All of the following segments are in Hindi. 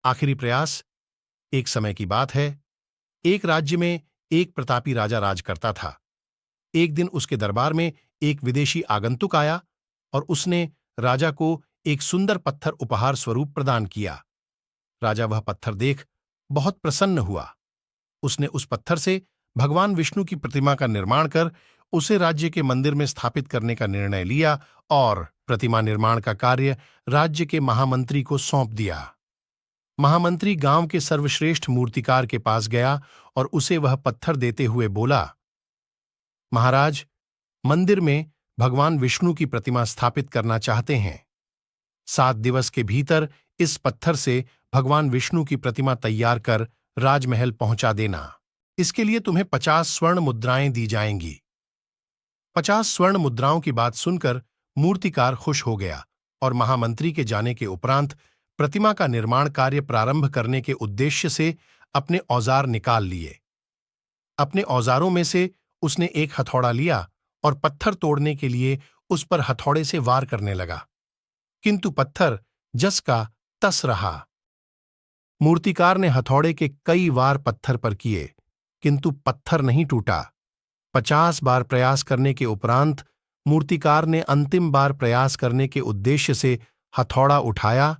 आखिरी प्रयास। एक समय की बात है, एक राज्य में एक प्रतापी राजा राज करता था। एक दिन उसके दरबार में एक विदेशी आगंतुक आया और उसने राजा को एक सुंदर पत्थर उपहार स्वरूप प्रदान किया। राजा वह पत्थर देख बहुत प्रसन्न हुआ। उसने उस पत्थर से भगवान विष्णु की प्रतिमा का निर्माण कर उसे राज्य के मंदिर में स्थापित करने का निर्णय लिया और प्रतिमा निर्माण का कार्य राज्य के महामंत्री को सौंप दिया। महामंत्री गांव के सर्वश्रेष्ठ मूर्तिकार के पास गया और उसे वह पत्थर देते हुए बोला, महाराज, मंदिर में भगवान विष्णु की प्रतिमा स्थापित करना चाहते हैं। 7 दिवस के भीतर इस पत्थर से भगवान विष्णु की प्रतिमा तैयार कर राजमहल पहुंचा देना। इसके लिए तुम्हें 50 स्वर्ण मुद्राएं दी जाएंगी। 50 स्वर्ण मुद्राओं की बात सुनकर मूर्तिकार खुश हो गया और महामंत्री के जाने के उपरांत प्रतिमा का निर्माण कार्य प्रारंभ करने के उद्देश्य से अपने औजार निकाल लिए। अपने औजारों में से उसने एक हथौड़ा लिया और पत्थर तोड़ने के लिए उस पर हथौड़े से वार करने लगा, किंतु पत्थर जस का तस रहा। मूर्तिकार ने हथौड़े के कई वार पत्थर पर किए, किंतु पत्थर नहीं टूटा। 50 बार प्रयास करने के उपरांत मूर्तिकार ने अंतिम बार प्रयास करने के उद्देश्य से हथौड़ा उठाया,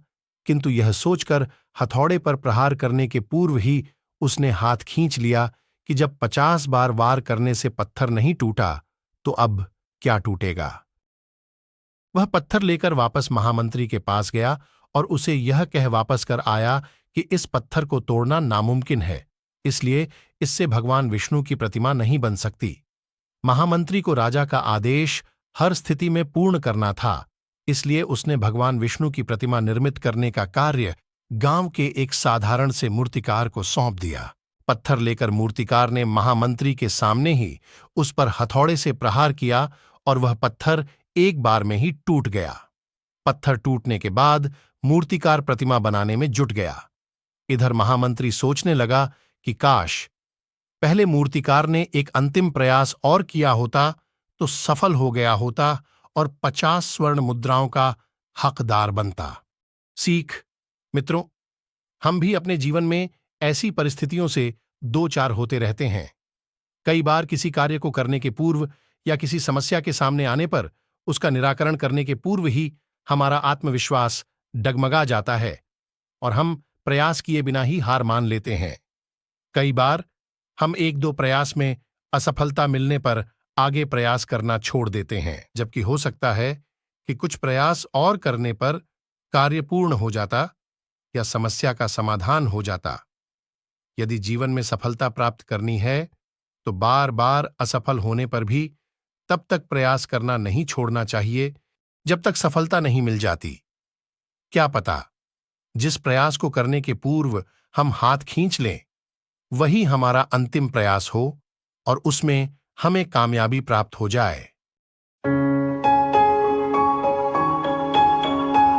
किंतु यह सोचकर हथौड़े पर प्रहार करने के पूर्व ही उसने हाथ खींच लिया कि जब 50 बार वार करने से पत्थर नहीं टूटा तो अब क्या टूटेगा। वह पत्थर लेकर वापस महामंत्री के पास गया और उसे यह कह वापस कर आया कि इस पत्थर को तोड़ना नामुमकिन है, इसलिए इससे भगवान विष्णु की प्रतिमा नहीं बन सकती। महामंत्री को राजा का आदेश हर स्थिति में पूर्ण करना था, इसलिए उसने भगवान विष्णु की प्रतिमा निर्मित करने का कार्य गांव के एक साधारण से मूर्तिकार को सौंप दिया। पत्थर लेकर मूर्तिकार ने महामंत्री के सामने ही उस पर हथौड़े से प्रहार किया और वह पत्थर एक बार में ही टूट गया। पत्थर टूटने के बाद मूर्तिकार प्रतिमा बनाने में जुट गया। इधर महामंत्री सोचने लगा कि काश पहले मूर्तिकार ने एक अंतिम प्रयास और किया होता तो सफल हो गया होता और 50 स्वर्ण मुद्राओं का हकदार बनता। सीख। मित्रों, हम भी अपने जीवन में ऐसी परिस्थितियों से दो चार होते रहते हैं। कई बार किसी कार्य को करने के पूर्व या किसी समस्या के सामने आने पर उसका निराकरण करने के पूर्व ही हमारा आत्मविश्वास डगमगा जाता है और हम प्रयास किए बिना ही हार मान लेते हैं। कई बार हम 1-2 प्रयास में असफलता मिलने पर आगे प्रयास करना छोड़ देते हैं, जबकि हो सकता है कि कुछ प्रयास और करने पर कार्य पूर्ण हो जाता या समस्या का समाधान हो जाता। यदि जीवन में सफलता प्राप्त करनी है तो बार बार असफल होने पर भी तब तक प्रयास करना नहीं छोड़ना चाहिए जब तक सफलता नहीं मिल जाती। क्या पता जिस प्रयास को करने के पूर्व हम हाथ खींच लें वही हमारा अंतिम प्रयास हो और उसमें हमें कामयाबी प्राप्त हो जाए।